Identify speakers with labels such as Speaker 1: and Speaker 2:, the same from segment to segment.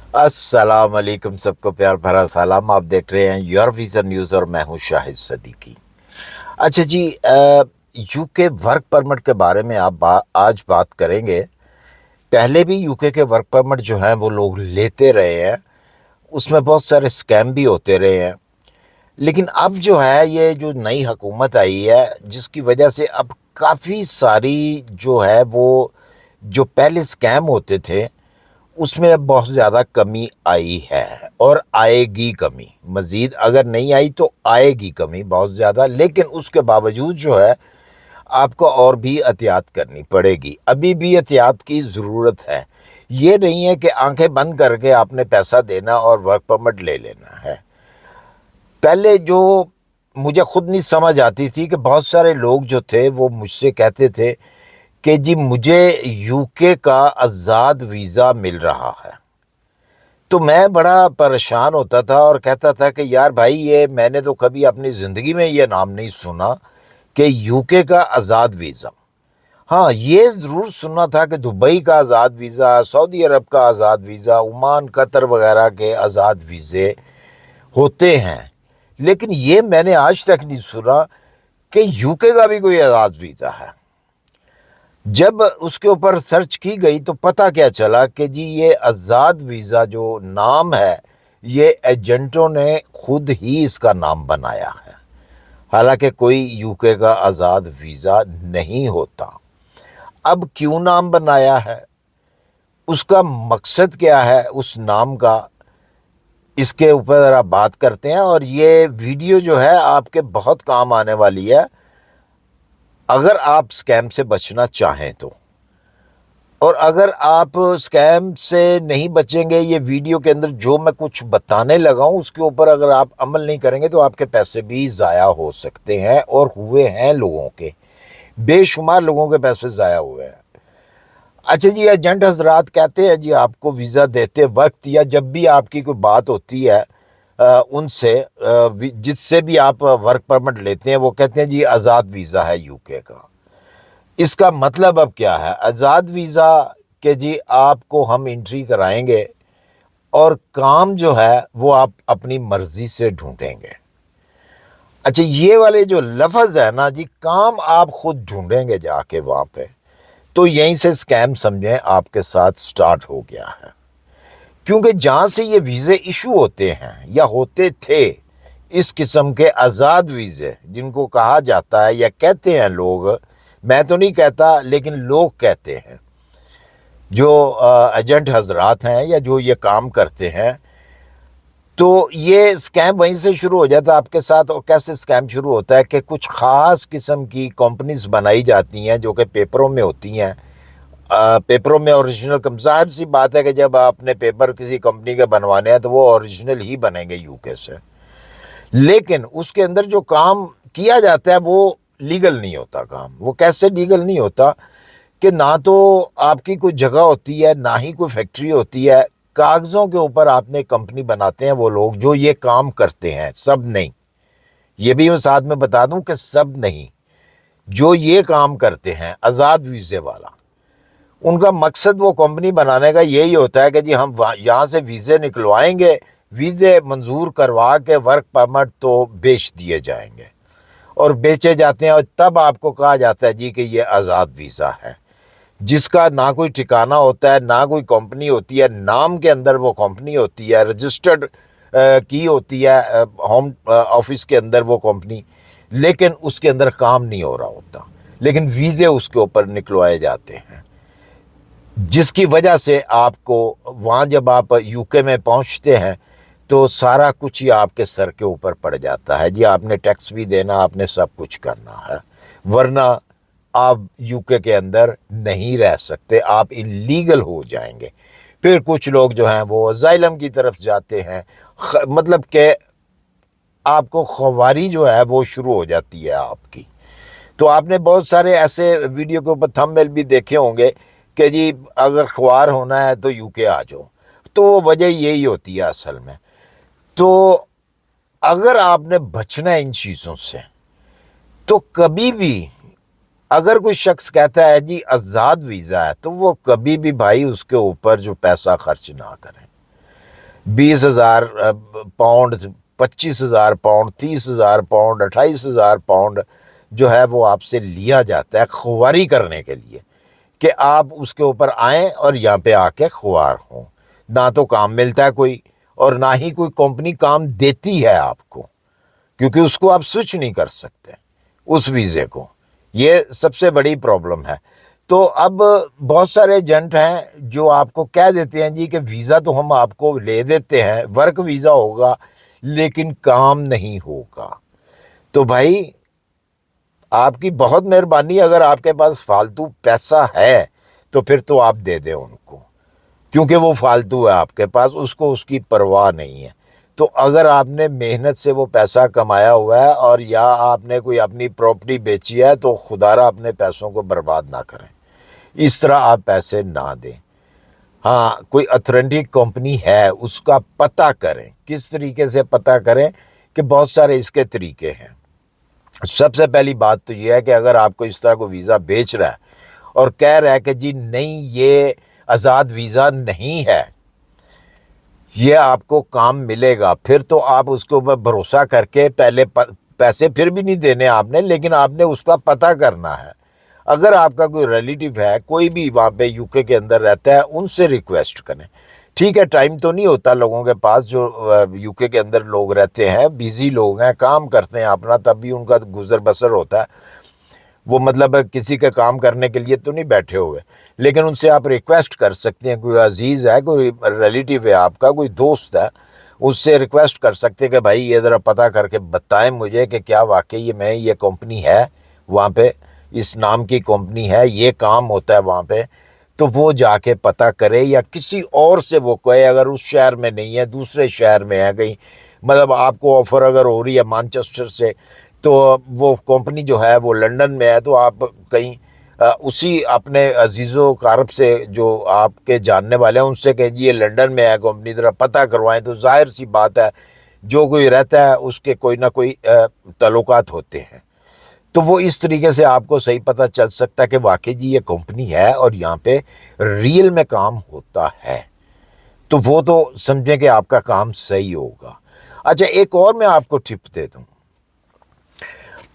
Speaker 1: अस्सलाम वालेकुम, सबको प्यार भरा सलाम। आप देख रहे हैं योर वीज़ा न्यूज़ और मैं हूं शाहिद सदीकी। अच्छा जी, यूके वर्क परमिट के बारे में आज बात करेंगे। पहले भी यूके के वर्क परमिट जो हैं वो लोग लेते रहे हैं, उसमें बहुत सारे स्कैम भी होते रहे हैं। लेकिन अब जो है ये जो नई हुकूमत आई है, जिसकी वजह से अब काफ़ी सारी जो है वो जो पहले स्कैम होते थे उसमें अब बहुत ज़्यादा कमी आई है और आएगी कमी मज़ीद। अगर नहीं आई तो आएगी कमी बहुत ज़्यादा, लेकिन उसके बावजूद जो है आपको और भी एहतियात करनी पड़ेगी। अभी भी एहतियात की ज़रूरत है। ये नहीं है कि आंखें बंद करके आपने पैसा देना और वर्क परमिट ले लेना है। पहले जो मुझे खुद नहीं समझ आती थी कि बहुत सारे लोग जो थे वो मुझसे कहते थे कि जी मुझे यूके का आज़ाद वीज़ा मिल रहा है। तो मैं बड़ा परेशान होता था और कहता था कि यार भाई, ये मैंने तो कभी अपनी ज़िंदगी में ये नाम नहीं सुना कि यूके का आज़ाद वीज़ा। हाँ, ये ज़रूर सुना था कि दुबई का आज़ाद वीज़ा, सऊदी अरब का आज़ाद वीज़ा, ओमान, कतर वगैरह के आज़ाद वीज़े होते हैं, लेकिन ये मैंने आज तक नहीं सुना कि यूके का भी कोई आज़ाद वीज़ा है। जब उसके ऊपर सर्च की गई तो पता क्या चला कि जी ये आज़ाद वीज़ा जो नाम है, ये एजेंटों ने खुद ही इसका नाम बनाया है। हालांकि कोई यूके का आज़ाद वीज़ा नहीं होता। अब क्यों नाम बनाया है, उसका मकसद क्या है उस नाम का, इसके ऊपर ज़रा बात करते हैं। और ये वीडियो जो है आपके बहुत काम आने वाली है अगर आप स्कैम से बचना चाहें तो। और अगर आप स्कैम से नहीं बचेंगे, ये वीडियो के अंदर जो मैं कुछ बताने लगा हूँ उसके ऊपर अगर आप अमल नहीं करेंगे तो आपके पैसे भी ज़ाया हो सकते हैं, और हुए हैं लोगों के, बेशुमार लोगों के पैसे ज़ाया हुए हैं। अच्छा जी, एजेंट हजरात कहते हैं जी आपको वीज़ा देते वक्त या जब भी आपकी कोई बात होती है उनसे, जिससे भी आप वर्क परमिट लेते हैं, वो कहते हैं जी आज़ाद वीज़ा है यूके का। इसका मतलब अब क्या है आज़ाद वीज़ा के जी आपको हम एंट्री कराएंगे और काम जो है वो आप अपनी मर्जी से ढूंढेंगे। अच्छा, ये वाले जो लफ्ज़ है ना जी, काम आप खुद ढूंढेंगे जाके वहाँ पे, तो यहीं से स्कैम समझें आपके साथ स्टार्ट हो गया है। क्योंकि जहाँ से ये वीज़े इशू होते हैं या होते थे, इस किस्म के आज़ाद वीज़े जिनको कहा जाता है या कहते हैं लोग, मैं तो नहीं कहता लेकिन लोग कहते हैं, जो एजेंट हजरात हैं या जो ये काम करते हैं, तो ये स्कैम वहीं से शुरू हो जाता है आपके साथ। और कैसे स्कैम शुरू होता है कि कुछ ख़ास किस्म की कंपनीज बनाई जाती हैं जो कि पेपरों में होती हैं। पेपरों में ओरिजिनल, कम ज़ाहिर सी बात है कि जब आपने पेपर किसी कंपनी के बनवाने हैं तो वो ओरिजिनल ही बनेंगे यूके से, लेकिन उसके अंदर जो काम किया जाता है वो लीगल नहीं होता। काम वो कैसे लीगल नहीं होता कि ना तो आपकी कोई जगह होती है, ना ही कोई फैक्ट्री होती है। कागज़ों के ऊपर आपने कंपनी बनाते हैं वो लोग जो ये काम करते हैं, सब नहीं। ये भी मैं साथ में बता दूं कि सब नहीं, जो ये काम करते हैं आज़ाद वीज़े वाला, उनका मकसद वो कंपनी बनाने का यही होता है कि जी हम यहाँ से वीज़े निकलवाएंगे, वीज़े मंजूर करवा के वर्क परमिट तो बेच दिए जाएंगे और बेचे जाते हैं, और तब आपको कहा जाता है जी कि ये आज़ाद वीज़ा है, जिसका ना कोई ठिकाना होता है, ना कोई कंपनी होती है। नाम के अंदर वो कंपनी होती है, रजिस्टर्ड की होती है होम ऑफिस के अंदर वो कंपनी, लेकिन उसके अंदर काम नहीं हो रहा होता, लेकिन वीज़े उसके ऊपर निकलवाए जाते हैं, जिसकी वजह से आपको वहाँ जब आप यूके में पहुँचते हैं तो सारा कुछ ही आपके सर के ऊपर पड़ जाता है जी। आपने टैक्स भी देना, आपने सब कुछ करना है, वरना आप यूके के अंदर नहीं रह सकते, आप इलीगल हो जाएंगे। फिर कुछ लोग जो हैं वो अज़ाइलम की तरफ जाते हैं, मतलब कि आपको ख्वारी जो है वो शुरू हो जाती है आपकी। तो आपने बहुत सारे ऐसे वीडियो के ऊपर थंबनेल भी देखे होंगे कि जी अगर ख्वार होना है तो यूके आ जाओ, तो वो वजह यही होती है असल में। तो अगर आपने बचना है इन चीज़ों से, तो कभी भी अगर कोई शख्स कहता है जी आज़ाद वीज़ा है, तो वो कभी भी भाई उसके ऊपर जो पैसा खर्च ना करें। 20,000 پاؤنڈ، 25,000 پاؤنڈ، 30,000 پاؤنڈ، 28,000 پاؤنڈ جو ہے وہ آپ سے لیا جاتا ہے خواری کرنے کے لیے کہ آپ اس کے اوپر آئیں اور یہاں پہ آ کے خوار ہوں. نہ تو کام ملتا ہے کوئی، اور نہ ہی کوئی کمپنی کام دیتی ہے آپ کو، کیونکہ اس کو آپ سوئچ نہیں کر سکتے اس ویزے کو. یہ سب سے بڑی پرابلم ہے. تو اب بہت سارے ایجنٹ ہیں جو آپ کو کہہ دیتے ہیں جی کہ ویزا تو ہم آپ کو لے دیتے ہیں، ورک ویزا ہوگا لیکن کام نہیں ہوگا. تو بھائی آپ کی بہت مہربانی، اگر آپ کے پاس فالتو پیسہ ہے تو پھر تو آپ دے دیں ان کو، کیونکہ وہ فالتو ہے آپ کے پاس، اس کو اس کی پرواہ نہیں ہے. تو اگر آپ نے محنت سے وہ پیسہ کمایا ہوا ہے اور یا آپ نے کوئی اپنی پراپرٹی بیچی ہے تو خدا را اپنے پیسوں کو برباد نہ کریں، اس طرح آپ پیسے نہ دیں. ہاں، کوئی اتھینٹک کمپنی ہے اس کا پتہ کریں. کس طریقے سے پتہ کریں؟ کہ بہت سارے اس کے طریقے ہیں. سب سے پہلی بات تو یہ ہے کہ اگر آپ کو اس طرح کو ویزا بیچ رہا ہے اور کہہ رہا ہے کہ جی نہیں یہ آزاد ویزا نہیں ہے، یہ آپ کو کام ملے گا، پھر تو آپ اس کے اوپر بھروسہ کر کے پہلے پیسے پھر بھی نہیں دینے آپ نے، لیکن آپ نے اس کا پتہ کرنا ہے. اگر آپ کا کوئی ریلیٹیو ہے، کوئی بھی وہاں پہ یو کے اندر رہتا ہے، ان سے ریکویسٹ کریں. ٹھیک ہے، ٹائم تو نہیں ہوتا لوگوں کے پاس، جو یو کے اندر لوگ رہتے ہیں بیزی لوگ ہیں، کام کرتے ہیں اپنا، تب بھی ان کا گزر بسر ہوتا ہے. وہ مطلب کسی کے کام کرنے کے لیے تو نہیں بیٹھے ہوئے، لیکن ان سے آپ ریکویسٹ کر سکتے ہیں. کوئی عزیز ہے، کوئی ریلیٹیو ہے آپ کا، کوئی دوست ہے، اس سے ریکویسٹ کر سکتے ہیں کہ بھائی یہ ذرا پتہ کر کے بتائیں مجھے کہ کیا واقعی یہ کمپنی ہے وہاں پہ، اس نام کی کمپنی ہے، یہ کام ہوتا ہے وہاں پہ. تو وہ جا کے پتہ کرے، یا کسی اور سے وہ کہے، اگر اس شہر میں نہیں ہے دوسرے شہر میں ہے کہیں، مطلب آپ کو آفر اگر ہو رہی ہے مانچسٹر سے، تو وہ کمپنی جو ہے وہ لنڈن میں ہے، تو آپ کہیں اسی اپنے عزیز و اقارب سے جو آپ کے جاننے والے ہیں ان سے کہیں جی یہ لنڈن میں ہے کمپنی، ذرا پتہ کروائیں. تو ظاہر سی بات ہے جو کوئی رہتا ہے اس کے کوئی نہ کوئی تعلقات ہوتے ہیں. تو وہ اس طریقے سے آپ کو صحیح پتہ چل سکتا ہے کہ واقعی جی یہ کمپنی ہے اور یہاں پہ ریل میں کام ہوتا ہے. تو وہ تو سمجھیں کہ آپ کا کام صحیح ہوگا. اچھا، ایک اور میں آپ کو ٹپ دے دوں.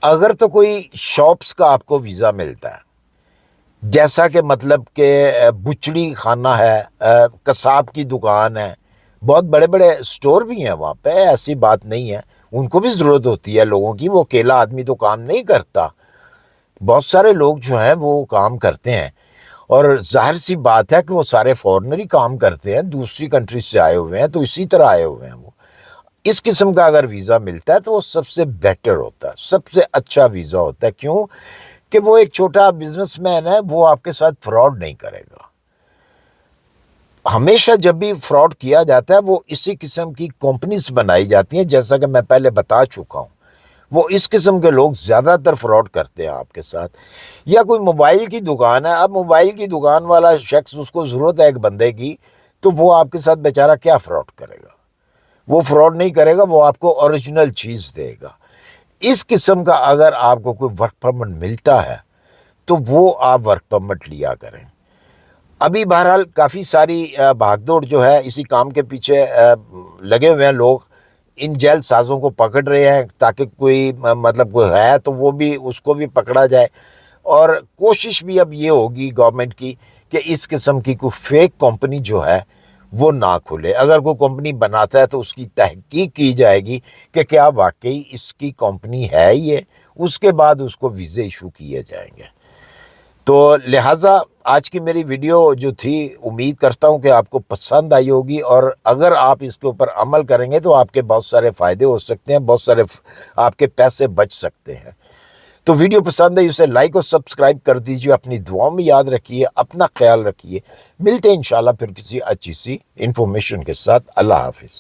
Speaker 1: اگر تو کوئی شاپس کا آپ کو ویزا ملتا ہے، جیسا کہ مطلب کہ بچڑی خانہ ہے، قصاب کی دکان ہے، بہت بڑے بڑے سٹور بھی ہیں وہاں پہ، ایسی بات نہیں ہے، ان کو بھی ضرورت ہوتی ہے لوگوں کی، وہ اکیلا آدمی تو کام نہیں کرتا، بہت سارے لوگ جو ہیں وہ کام کرتے ہیں. اور ظاہر سی بات ہے کہ وہ سارے فورنر ہی کام کرتے ہیں، دوسری کنٹری سے آئے ہوئے ہیں، تو اسی طرح آئے ہوئے ہیں. وہ اس قسم کا اگر ویزا ملتا ہے تو وہ سب سے بیٹر ہوتا ہے، سب سے اچھا ویزا ہوتا ہے. کیوں کہ وہ ایک چھوٹا بزنس مین ہے، وہ آپ کے ساتھ فراڈ نہیں کرے گا. ہمیشہ جب بھی فراڈ کیا جاتا ہے وہ اسی قسم کی کمپنیز بنائی جاتی ہیں، جیسا کہ میں پہلے بتا چکا ہوں. وہ اس قسم کے لوگ زیادہ تر فراڈ کرتے ہیں آپ کے ساتھ. یا کوئی موبائل کی دکان ہے، اب موبائل کی دکان والا شخص، اس کو ضرورت ہے ایک بندے کی، تو وہ آپ کے ساتھ بیچارہ کیا فراڈ کرے گا؟ وہ فراڈ نہیں کرے گا، وہ آپ کو اوریجنل چیز دے گا. اس قسم کا اگر آپ کو کوئی ورک پرمٹ ملتا ہے تو وہ آپ ورک پرمٹ لیا کریں. ابھی بہرحال کافی ساری بھاگ دوڑ جو ہے اسی کام کے پیچھے لگے ہوئے ہیں لوگ، ان جیل سازوں کو پکڑ رہے ہیں تاکہ کوئی مطلب کوئی ہے تو وہ بھی اس کو بھی پکڑا جائے. اور کوشش بھی اب یہ ہوگی گورنمنٹ کی کہ اس قسم کی کوئی فیک کمپنی جو ہے وہ نہ کھلے. اگر کوئی کمپنی بناتا ہے تو اس کی تحقیق کی جائے گی کہ کیا واقعی اس کی کمپنی ہے یہ، اس کے بعد اس کو ویزے ایشو کیے جائیں گے. تو لہٰذا آج کی میری ویڈیو جو تھی، امید کرتا ہوں کہ آپ کو پسند آئی ہوگی، اور اگر آپ اس کے اوپر عمل کریں گے تو آپ کے بہت سارے فائدے ہو سکتے ہیں، بہت سارے آپ کے پیسے بچ سکتے ہیں. تو ویڈیو پسند ہے اسے لائک اور سبسکرائب کر دیجیے. اپنی دعاؤں میں یاد رکھیے، اپنا خیال رکھیے. ملتے ہیں انشاءاللہ پھر کسی اچھی سی انفارمیشن کے ساتھ. اللہ حافظ.